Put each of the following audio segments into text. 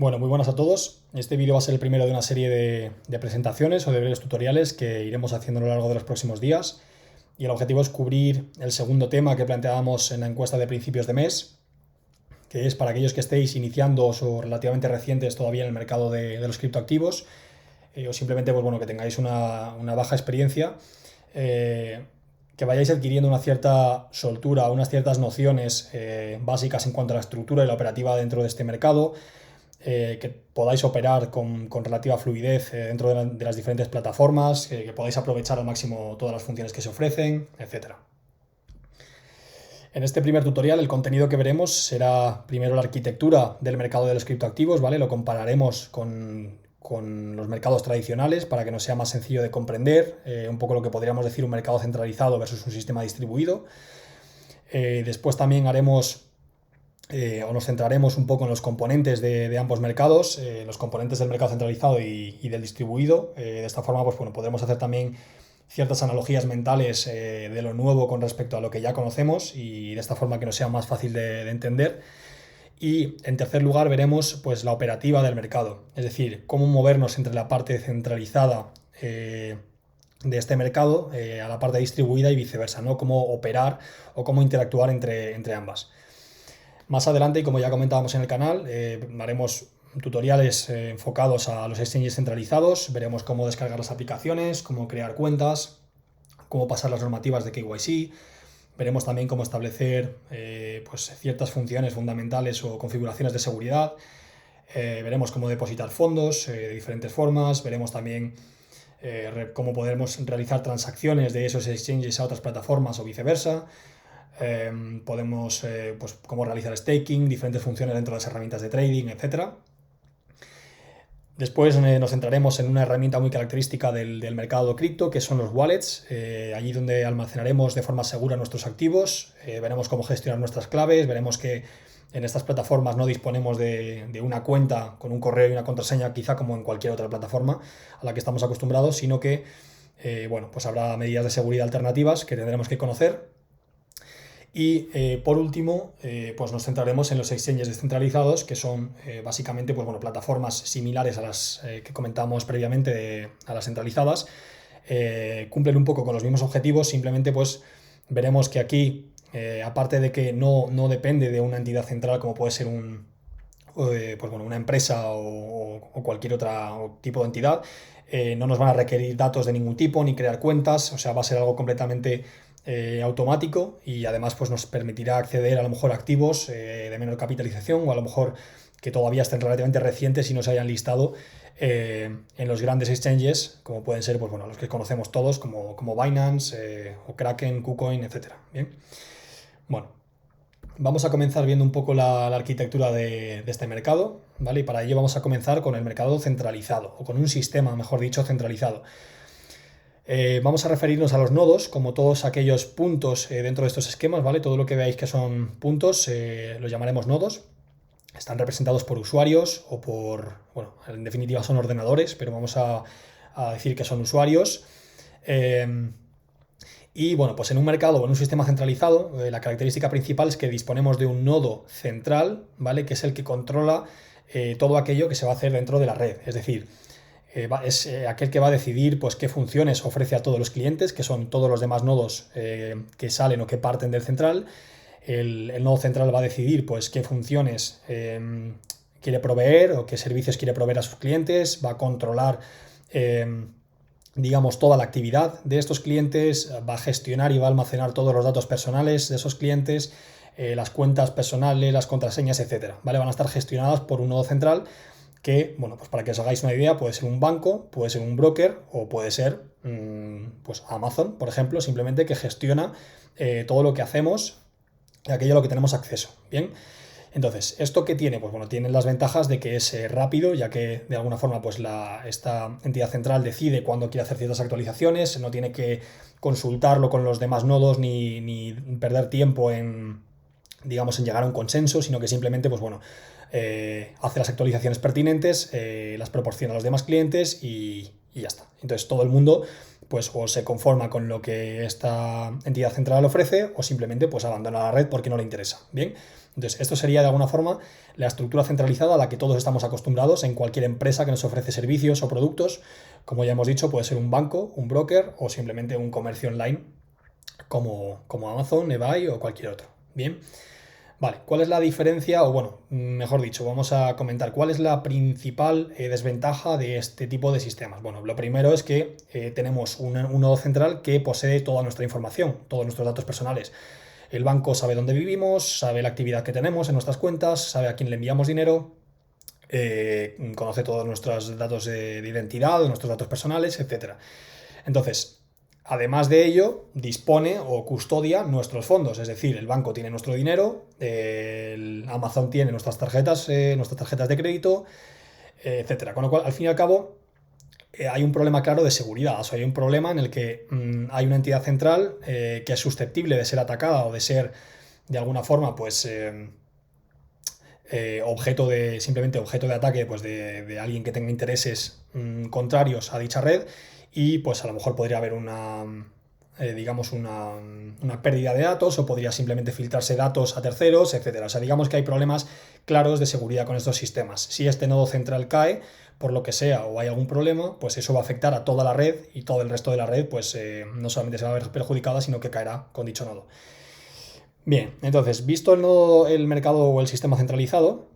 Bueno, muy buenas a todos. Este vídeo va a ser el primero de una serie de presentaciones o de breves tutoriales que iremos haciendo a lo largo de los próximos días. Y el objetivo es cubrir el segundo tema que planteábamos en la encuesta de principios de mes, que es para aquellos que estéis iniciando o relativamente recientes todavía en el mercado de los criptoactivos, o simplemente pues, bueno, que tengáis una baja experiencia, que vayáis adquiriendo una cierta soltura, unas ciertas nociones básicas en cuanto a la estructura y la operativa dentro de este mercado, que podáis operar con relativa fluidez dentro de las diferentes plataformas, que podáis aprovechar al máximo todas las funciones que se ofrecen, etc. En este primer tutorial el contenido que veremos será primero la arquitectura del mercado de los criptoactivos, ¿vale? Lo compararemos con los mercados tradicionales para que nos sea más sencillo de comprender, un poco lo que podríamos decir un mercado centralizado versus un sistema distribuido. Después también haremos o nos centraremos un poco en los componentes de ambos mercados, los componentes del mercado centralizado y del distribuido. De esta forma, pues bueno, podremos hacer también ciertas analogías mentales de lo nuevo con respecto a lo que ya conocemos y de esta forma que nos sea más fácil de entender. Y en tercer lugar veremos pues la operativa del mercado, es decir, cómo movernos entre la parte centralizada de este mercado a la parte distribuida y viceversa, ¿no? Cómo operar o cómo interactuar entre ambas. Más adelante, y como ya comentábamos en el canal, haremos tutoriales enfocados a los exchanges centralizados, veremos cómo descargar las aplicaciones, cómo crear cuentas, cómo pasar las normativas de KYC, veremos también cómo establecer pues ciertas funciones fundamentales o configuraciones de seguridad, veremos cómo depositar fondos de diferentes formas, veremos también cómo podemos realizar transacciones de esos exchanges a otras plataformas o viceversa. Podemos pues, cómo realizar staking, diferentes funciones dentro de las herramientas de trading, etc. Después nos centraremos en una herramienta muy característica del mercado cripto, que son los wallets, allí donde almacenaremos de forma segura nuestros activos, veremos cómo gestionar nuestras claves, veremos que en estas plataformas no disponemos de una cuenta con un correo y una contraseña, quizá como en cualquier otra plataforma a la que estamos acostumbrados, sino que bueno, pues habrá medidas de seguridad alternativas que tendremos que conocer. Y por último, pues nos centraremos en los exchanges descentralizados, que son básicamente pues, bueno, plataformas similares a las que comentamos previamente, a las centralizadas. Cumplen un poco con los mismos objetivos, simplemente pues veremos que aquí, aparte de que no depende de una entidad central como puede ser pues, bueno, una empresa o cualquier otro tipo de entidad, no nos van a requerir datos de ningún tipo ni crear cuentas, o sea, va a ser algo completamente automático y además pues nos permitirá acceder a lo mejor a activos de menor capitalización o a lo mejor que todavía estén relativamente recientes y no se hayan listado en los grandes exchanges, como pueden ser pues, bueno, los que conocemos todos como Binance o Kraken, KuCoin, etc. Bien, bueno, vamos a comenzar viendo un poco la arquitectura de este mercado, ¿vale? Y para ello vamos a comenzar con el mercado centralizado o con un sistema, mejor dicho, centralizado. Vamos a referirnos a los nodos como todos aquellos puntos dentro de estos esquemas, ¿vale? Todo lo que veáis que son puntos los llamaremos nodos. Están representados por usuarios o por, bueno, en definitiva son ordenadores, pero vamos a decir que son usuarios. Y bueno, pues en un mercado o en un sistema centralizado, la característica principal es que disponemos de un nodo central, ¿vale? Que es el que controla todo aquello que se va a hacer dentro de la red. Es decir, es aquel que va a decidir pues, qué funciones ofrece a todos los clientes, que son todos los demás nodos que salen o que parten del central. El nodo central va a decidir pues, qué funciones quiere proveer o qué servicios quiere proveer a sus clientes, va a controlar digamos, toda la actividad de estos clientes, va a gestionar y va a almacenar todos los datos personales de esos clientes, las cuentas personales, las contraseñas, etc. ¿Vale? Van a estar gestionadas por un nodo central que, bueno, pues para que os hagáis una idea, puede ser un banco, puede ser un broker o puede ser pues Amazon, por ejemplo, simplemente que gestiona todo lo que hacemos y aquello a lo que tenemos acceso. Bien, entonces, ¿esto qué tiene? Pues bueno, tiene las ventajas de que es rápido, ya que de alguna forma pues esta entidad central decide cuándo quiere hacer ciertas actualizaciones, no tiene que consultarlo con los demás nodos ni perder tiempo digamos, en llegar a un consenso, sino que simplemente, pues bueno, hace las actualizaciones pertinentes, las proporciona a los demás clientes y ya está. Entonces todo el mundo pues o se conforma con lo que esta entidad central ofrece o simplemente pues abandona la red porque no le interesa. Bien, Entonces, esto sería de alguna forma la estructura centralizada a la que todos estamos acostumbrados en cualquier empresa que nos ofrece servicios o productos. Como ya hemos dicho, puede ser un banco, un broker o simplemente un comercio online como Amazon, eBay o cualquier otro. Bien. Vale, ¿cuál es la diferencia? O bueno, mejor dicho, vamos a comentar cuál es la principal desventaja de este tipo de sistemas. Bueno, lo primero es que tenemos un nodo central que posee toda nuestra información, todos nuestros datos personales. El banco sabe dónde vivimos, sabe la actividad que tenemos en nuestras cuentas, sabe a quién le enviamos dinero, conoce todos nuestros datos de identidad, nuestros datos personales, etc. Entonces, además de ello, dispone o custodia nuestros fondos, es decir, el banco tiene nuestro dinero, el Amazon tiene nuestras tarjetas de crédito, etcétera. Con lo cual, al fin y al cabo, hay un problema claro de seguridad, o sea, hay un problema en el que hay una entidad central que es susceptible de ser atacada o de ser, de alguna forma, pues simplemente objeto de ataque pues, de alguien que tenga intereses contrarios a dicha red. Y pues a lo mejor podría haber digamos una pérdida de datos o podría simplemente filtrarse datos a terceros, etcétera. O sea, digamos que hay problemas claros de seguridad con estos sistemas. Si este nodo central cae, por lo que sea, o hay algún problema, pues eso va a afectar a toda la red y todo el resto de la red, pues no solamente se va a ver perjudicada, sino que caerá con dicho nodo. Bien, entonces, visto el mercado o el sistema centralizado,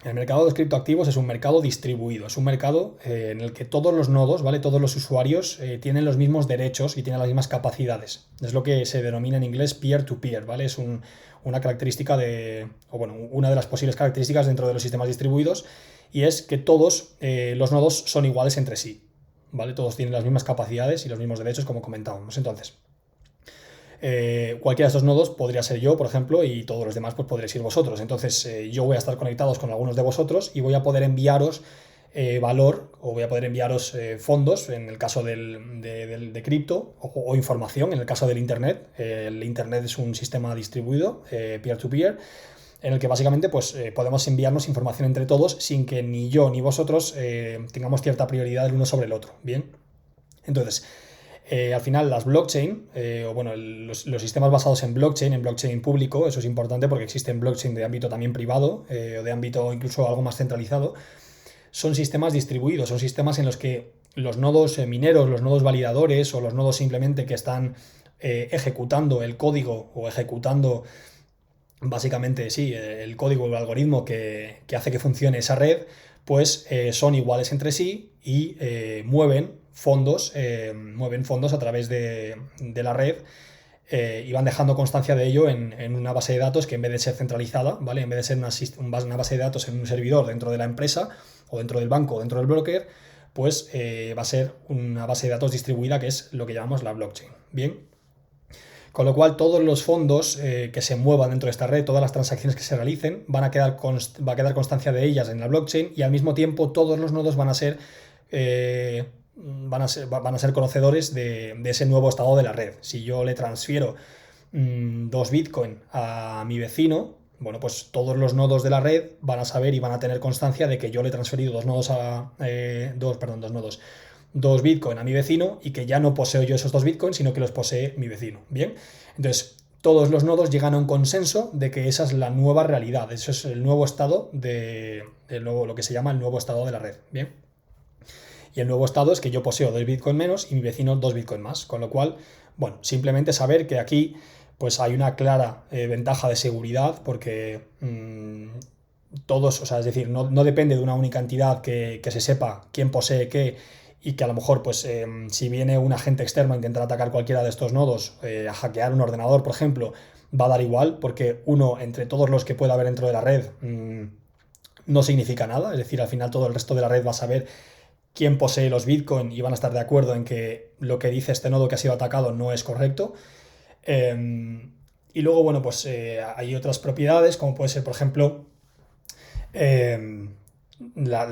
el mercado de criptoactivos es un mercado distribuido, es un mercado en el que todos los nodos, ¿vale? Todos los usuarios tienen los mismos derechos y tienen las mismas capacidades. Es lo que se denomina en inglés peer-to-peer, ¿vale? Es una característica una de las posibles características dentro de los sistemas distribuidos, y es que todos los nodos son iguales entre sí, ¿vale? Todos tienen las mismas capacidades y los mismos derechos, como comentábamos. Entonces, cualquiera de estos nodos podría ser yo, por ejemplo, y todos los demás pues podréis ser vosotros. Entonces yo voy a estar conectados con algunos de vosotros y voy a poder enviaros valor, o voy a poder enviaros fondos en el caso de cripto, o información en el caso del Internet. El Internet es un sistema distribuido, peer-to-peer, en el que básicamente pues, podemos enviarnos información entre todos sin que ni yo ni vosotros tengamos cierta prioridad el uno sobre el otro. Bien, entonces, al final las blockchain, los sistemas basados en blockchain público, eso es importante porque existen blockchain de ámbito también privado o de ámbito incluso algo más centralizado, son sistemas distribuidos, son sistemas en los que los nodos mineros, los nodos validadores o los nodos simplemente que están ejecutando el código o ejecutando básicamente sí, el código o el algoritmo que hace que funcione esa red, pues son iguales entre sí y mueven fondos a través de la red y van dejando constancia de ello en una base de datos que, en vez de ser centralizada, ¿vale? En vez de ser una base de datos en un servidor dentro de la empresa o dentro del banco o dentro del broker, pues va a ser una base de datos distribuida, que es lo que llamamos la blockchain. Bien. Con lo cual, todos los fondos que se muevan dentro de esta red, todas las transacciones que se realicen, va a quedar constancia de ellas en la blockchain, y al mismo tiempo todos los nodos van a ser conocedores de ese nuevo estado de la red. Si yo le transfiero 2 Bitcoin a mi vecino, bueno, pues todos los nodos de la red van a saber y van a tener constancia de que yo le he transferido 2 Bitcoin a mi vecino, y que ya no poseo yo esos 2 Bitcoins, sino que los posee mi vecino. Bien, entonces todos los nodos llegan a un consenso de que esa es la nueva realidad, eso es el nuevo estado lo que se llama el nuevo estado de la red. Bien, y el nuevo estado es que yo poseo 2 Bitcoin menos y mi vecino 2 Bitcoin más, con lo cual, bueno, simplemente saber que aquí pues hay una clara ventaja de seguridad, porque todos, o sea, es decir, no depende de una única entidad que se sepa quién posee qué, y que a lo mejor, pues, si viene un agente externo a intentar atacar cualquiera de estos nodos, a hackear un ordenador, por ejemplo, va a dar igual, porque uno entre todos los que pueda haber dentro de la red no significa nada. Es decir, al final todo el resto de la red va a saber quién posee los Bitcoin y van a estar de acuerdo en que lo que dice este nodo que ha sido atacado no es correcto. Y luego, bueno, pues hay otras propiedades, como puede ser, por ejemplo,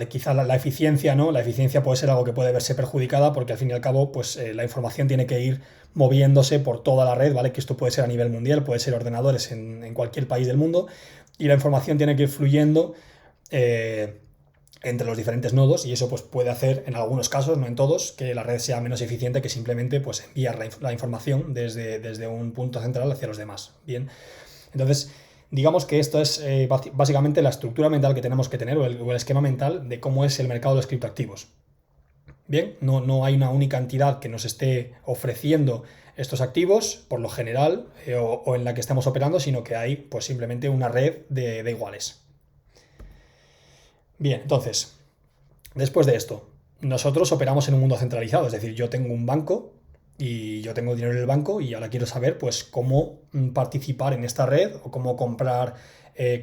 quizá la eficiencia, ¿no? La eficiencia puede ser algo que puede verse perjudicada, porque al fin y al cabo, pues la información tiene que ir moviéndose por toda la red, ¿vale? Que esto puede ser a nivel mundial, puede ser ordenadores en cualquier país del mundo, y la información tiene que ir fluyendo entre los diferentes nodos, y eso pues puede hacer, en algunos casos, no en todos, que la red sea menos eficiente que simplemente pues enviar la información desde un punto central hacia los demás. Bien, entonces, Digamos que esto es básicamente la estructura mental que tenemos que tener o el esquema mental de cómo es el mercado de los criptoactivos. Bien, no hay una única entidad que nos esté ofreciendo estos activos, por lo general, o en la que estemos operando, sino que hay pues simplemente una red de iguales. Bien, entonces, después de esto, nosotros operamos en un mundo centralizado, es decir, yo tengo un banco y yo tengo dinero en el banco y ahora quiero saber pues cómo participar en esta red o cómo comprar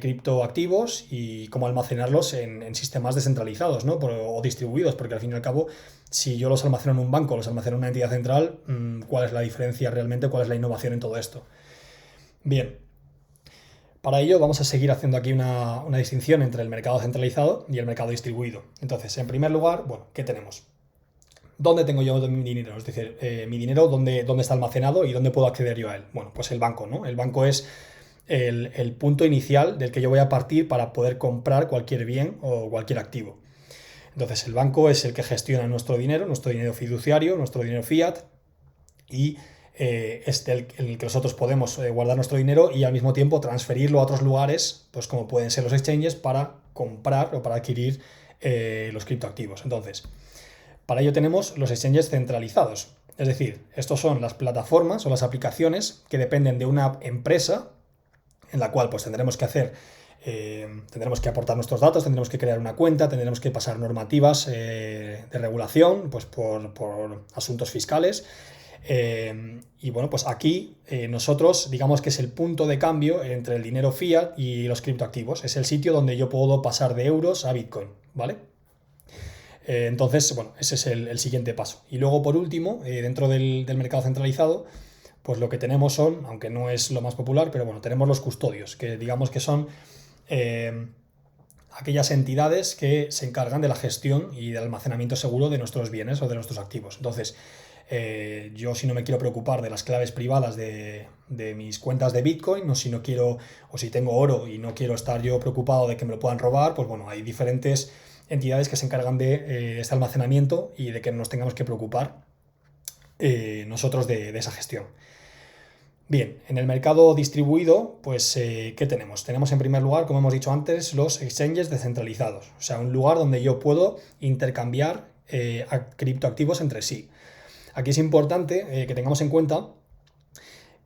criptoactivos y cómo almacenarlos en sistemas descentralizados, ¿no? O distribuidos, porque al fin y al cabo, si yo los almaceno en un banco o los almaceno en una entidad central, ¿cuál es la diferencia realmente? ¿Cuál es la innovación en todo esto? Bien, para ello vamos a seguir haciendo aquí una distinción entre el mercado centralizado y el mercado distribuido. Entonces, en primer lugar, bueno, ¿qué tenemos? ¿Dónde tengo yo mi dinero? Es decir, mi dinero, ¿dónde está almacenado y dónde puedo acceder yo a él? Bueno, pues el banco, ¿no? El banco es el punto inicial del que yo voy a partir para poder comprar cualquier bien o cualquier activo. Entonces, el banco es el que gestiona nuestro dinero fiduciario, nuestro dinero fiat, y es el que nosotros podemos guardar nuestro dinero y al mismo tiempo transferirlo a otros lugares, pues como pueden ser los exchanges, para comprar o para adquirir los criptoactivos. Entonces, para ello tenemos los exchanges centralizados. Es decir, estos son las plataformas o las aplicaciones que dependen de una empresa en la cual pues tendremos que tendremos que aportar nuestros datos, tendremos que crear una cuenta, tendremos que pasar normativas de regulación pues por asuntos fiscales. Y bueno, pues aquí nosotros digamos que es el punto de cambio entre el dinero fiat y los criptoactivos. Es el sitio donde yo puedo pasar de euros a Bitcoin, ¿vale? Entonces, bueno, ese es el siguiente paso. Y luego, por último, dentro del mercado centralizado, pues lo que tenemos son, aunque no es lo más popular, pero bueno, tenemos los custodios, que digamos que son aquellas entidades que se encargan de la gestión y del almacenamiento seguro de nuestros bienes o de nuestros activos. Entonces, yo si no me quiero preocupar de las claves privadas de mis cuentas de Bitcoin, o si no quiero, o si tengo oro y no quiero estar yo preocupado de que me lo puedan robar, pues bueno, hay diferentes entidades que se encargan de este almacenamiento y de que no nos tengamos que preocupar nosotros de esa gestión. Bien, en el mercado distribuido, pues, ¿qué tenemos? Tenemos en primer lugar, como hemos dicho antes, los exchanges descentralizados, o sea, un lugar donde yo puedo intercambiar criptoactivos entre sí. Aquí es importante que tengamos en cuenta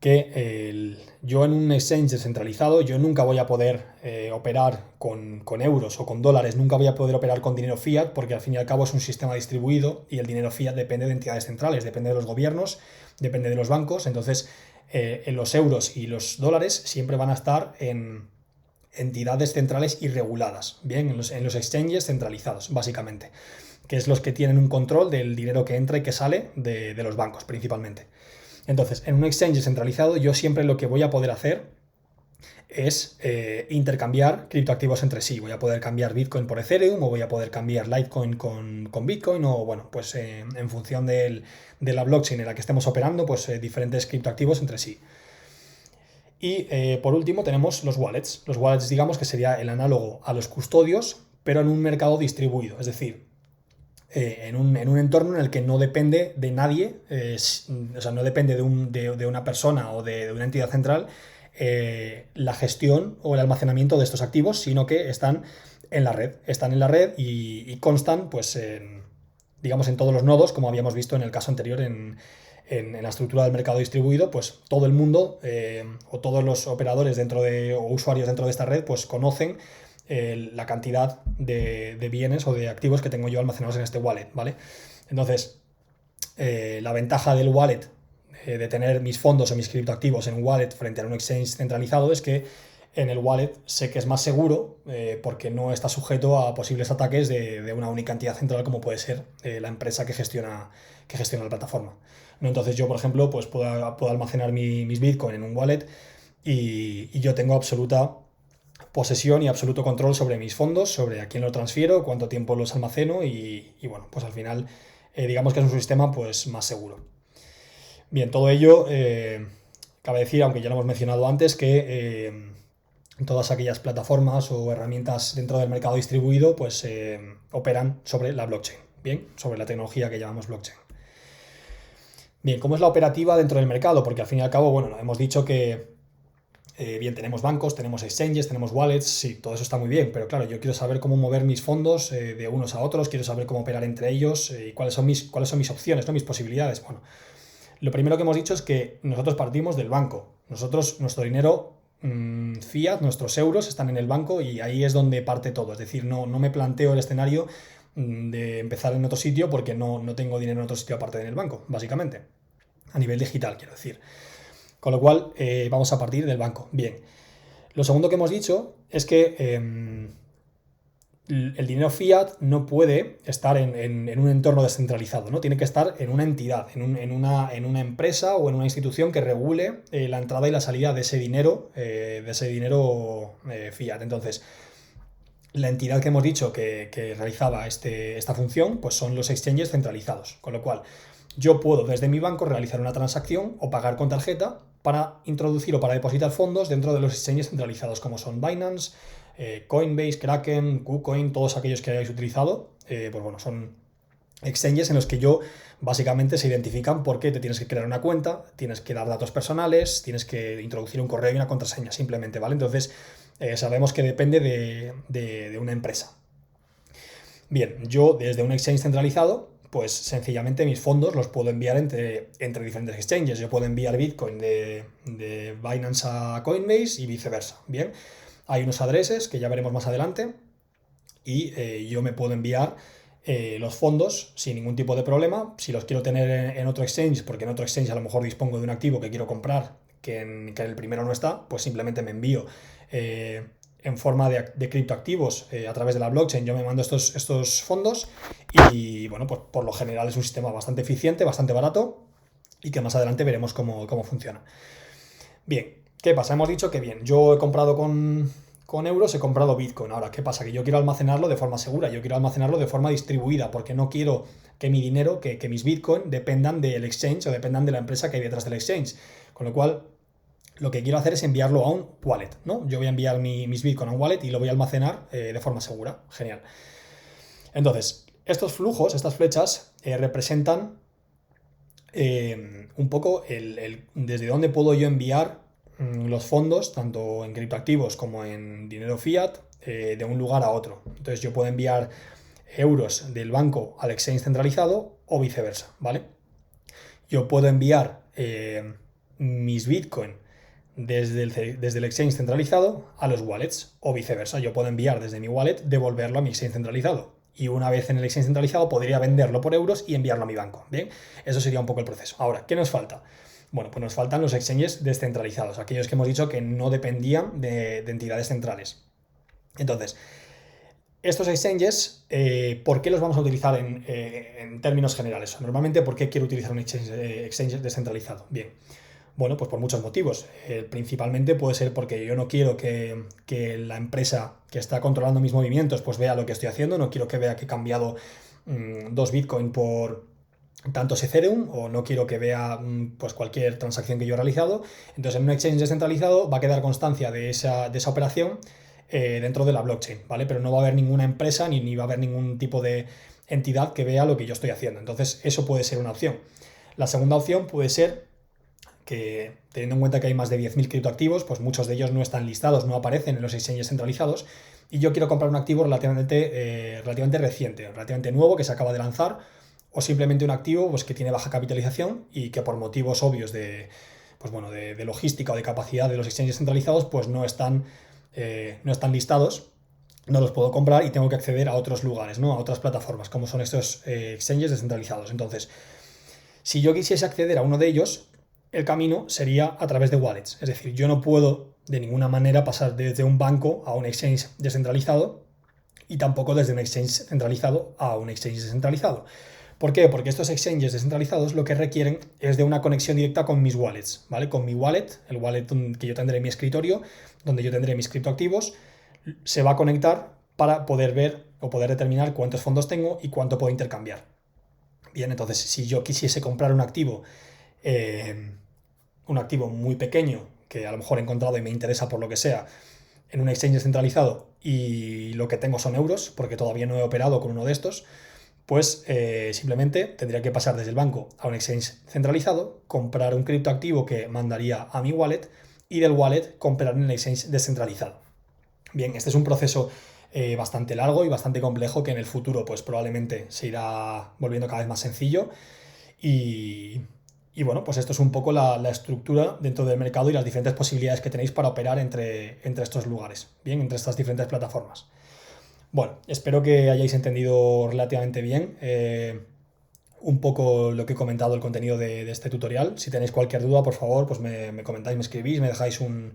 que yo en un exchange descentralizado, yo nunca voy a poder operar con euros o con dólares, nunca voy a poder operar con dinero fiat, porque al fin y al cabo es un sistema distribuido y el dinero fiat depende de entidades centrales, depende de los gobiernos, depende de los bancos. Entonces los euros y los dólares siempre van a estar en entidades centrales y reguladas, bien, en los exchanges centralizados, básicamente, que es los que tienen un control del dinero que entra y que sale de los bancos principalmente. Entonces, en un exchange centralizado, yo siempre lo que voy a poder hacer es intercambiar criptoactivos entre sí. Voy a poder cambiar Bitcoin por Ethereum, o voy a poder cambiar Litecoin con Bitcoin, o bueno, pues en función de la blockchain en la que estemos operando, pues diferentes criptoactivos entre sí. Y por último tenemos los wallets. Los wallets, digamos que sería el análogo a los custodios, pero en un mercado distribuido. Es decir, en un entorno en el que no depende de nadie, o sea, no depende de una persona o de una entidad central la gestión o el almacenamiento de estos activos, sino que están en la red y constan, pues, digamos, en todos los nodos, como habíamos visto en el caso anterior en la estructura del mercado distribuido. Pues todo el mundo o todos los operadores o usuarios dentro de esta red, pues conocen la cantidad de bienes o de activos que tengo yo almacenados en este wallet, ¿vale? Entonces, la ventaja del wallet, de tener mis fondos o mis criptoactivos en un wallet frente a un exchange centralizado, es que en el wallet sé que es más seguro porque no está sujeto a posibles ataques de una única entidad central, como puede ser la empresa que gestiona la plataforma, ¿no? Entonces yo, por ejemplo, pues puedo almacenar mis Bitcoin en un wallet y yo tengo absoluta posesión y absoluto control sobre mis fondos, sobre a quién lo transfiero, cuánto tiempo los almaceno y bueno, pues al final digamos que es un sistema pues más seguro. Bien, todo ello cabe decir, aunque ya lo hemos mencionado antes, que todas aquellas plataformas o herramientas dentro del mercado distribuido pues operan sobre la blockchain, bien, sobre la tecnología que llamamos blockchain. Bien, ¿cómo es la operativa dentro del mercado? Porque al fin y al cabo, bueno, hemos dicho que Bien, tenemos bancos, tenemos exchanges, tenemos wallets, sí, todo eso está muy bien, pero claro, yo quiero saber cómo mover mis fondos de unos a otros, quiero saber cómo operar entre ellos y cuáles son mis opciones, ¿no? Mis posibilidades. Bueno, lo primero que hemos dicho es que nosotros partimos del banco. Nuestro dinero fiat, nuestros euros están en el banco y ahí es donde parte todo. Es decir, no me planteo el escenario de empezar en otro sitio porque no tengo dinero en otro sitio aparte de en el banco, básicamente. A nivel digital, quiero decir. Con lo cual, vamos a partir del banco. Bien. Lo segundo que hemos dicho es que el dinero fiat no puede estar en un entorno descentralizado, ¿no? Tiene que estar en una entidad, en una empresa o en una institución que regule la entrada y la salida de ese dinero, fiat. Entonces, la entidad que hemos dicho que realizaba esta función, pues son los exchanges centralizados. Con lo cual, yo puedo desde mi banco realizar una transacción o pagar con tarjeta para introducir o para depositar fondos dentro de los exchanges centralizados, como son Binance, Coinbase, Kraken, KuCoin, todos aquellos que hayáis utilizado. Pues bueno, son exchanges en los que básicamente se identifican porque te tienes que crear una cuenta, tienes que dar datos personales, tienes que introducir un correo y una contraseña simplemente, ¿vale? Entonces sabemos que depende de una empresa. Bien, yo desde un exchange centralizado, pues sencillamente mis fondos los puedo enviar entre diferentes exchanges. Yo puedo enviar Bitcoin de Binance a Coinbase y viceversa. Bien, hay unos adreses que ya veremos más adelante y yo me puedo enviar los fondos sin ningún tipo de problema. Si los quiero tener en otro exchange, porque en otro exchange a lo mejor dispongo de un activo que quiero comprar que en el primero no está, pues simplemente me envío en forma de criptoactivos a través de la blockchain. Yo me mando estos fondos y bueno, pues por lo general es un sistema bastante eficiente, bastante barato y que más adelante veremos cómo funciona. Bien, ¿qué pasa? Hemos dicho que bien, yo he comprado con euros, he comprado Bitcoin. Ahora, ¿qué pasa? Que yo quiero almacenarlo de forma segura, yo quiero almacenarlo de forma distribuida, porque no quiero que mi dinero, que mis Bitcoin dependan del exchange o dependan de la empresa que hay detrás del exchange. Con lo cual, lo que quiero hacer es enviarlo a un wallet, ¿no? Yo voy a enviar mis Bitcoin a un wallet y lo voy a almacenar de forma segura. Genial. Entonces, estos flujos, estas flechas, representan un poco desde dónde puedo yo enviar los fondos, tanto en criptoactivos como en dinero fiat, de un lugar a otro. Entonces yo puedo enviar euros del banco al exchange centralizado o viceversa, ¿vale? Yo puedo enviar mis Bitcoin desde el exchange centralizado a los wallets o viceversa. Yo puedo enviar desde mi wallet, devolverlo a mi exchange centralizado. Y una vez en el exchange centralizado podría venderlo por euros y enviarlo a mi banco. Bien, eso sería un poco el proceso. Ahora, ¿qué nos falta? Bueno, pues nos faltan los exchanges descentralizados, aquellos que hemos dicho que no dependían de entidades centrales. Entonces, estos exchanges, ¿por qué los vamos a utilizar en términos generales? Normalmente, ¿por qué quiero utilizar un exchange descentralizado? Bien, bueno, pues por muchos motivos. Principalmente puede ser porque yo no quiero que la empresa que está controlando mis movimientos pues vea lo que estoy haciendo, no quiero que vea que he cambiado 2 Bitcoin por tantos Ethereum, o no quiero que vea pues cualquier transacción que yo he realizado. Entonces en un exchange descentralizado va a quedar constancia de esa operación dentro de la blockchain, ¿vale? Pero no va a haber ninguna empresa ni va a haber ningún tipo de entidad que vea lo que yo estoy haciendo. Entonces eso puede ser una opción. La segunda opción puede ser que, teniendo en cuenta que hay más de 10.000 criptoactivos, pues muchos de ellos no están listados, no aparecen en los exchanges centralizados, y yo quiero comprar un activo relativamente reciente, relativamente nuevo, que se acaba de lanzar, o simplemente un activo pues, que tiene baja capitalización y que por motivos obvios de logística o de capacidad de los exchanges centralizados, pues no están listados, no los puedo comprar y tengo que acceder a otros lugares, ¿no? A otras plataformas, como son estos exchanges descentralizados. Entonces, si yo quisiese acceder a uno de ellos, el camino sería a través de wallets. Es decir, yo no puedo de ninguna manera pasar desde un banco a un exchange descentralizado y tampoco desde un exchange centralizado a un exchange descentralizado. ¿Por qué? Porque estos exchanges descentralizados lo que requieren es de una conexión directa con mis wallets, ¿vale? Con mi wallet, el wallet que yo tendré en mi escritorio, donde yo tendré mis criptoactivos, se va a conectar para poder ver o poder determinar cuántos fondos tengo y cuánto puedo intercambiar. Bien, entonces si yo quisiese comprar un activo muy pequeño, que a lo mejor he encontrado y me interesa por lo que sea, en un exchange centralizado y lo que tengo son euros, porque todavía no he operado con uno de estos, pues simplemente tendría que pasar desde el banco a un exchange centralizado, comprar un criptoactivo que mandaría a mi wallet y del wallet comprar en el exchange descentralizado. Bien, este es un proceso bastante largo y bastante complejo que en el futuro pues probablemente se irá volviendo cada vez más sencillo y, bueno, pues esto es un poco la estructura dentro del mercado y las diferentes posibilidades que tenéis para operar entre estos lugares, bien, entre estas diferentes plataformas. Bueno, espero que hayáis entendido relativamente bien un poco lo que he comentado, el contenido de este tutorial. Si tenéis cualquier duda, por favor, pues me comentáis, me escribís, me dejáis un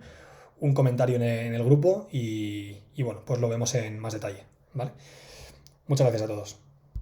comentario en el grupo y bueno, pues lo vemos en más detalle, ¿vale? Muchas gracias a todos.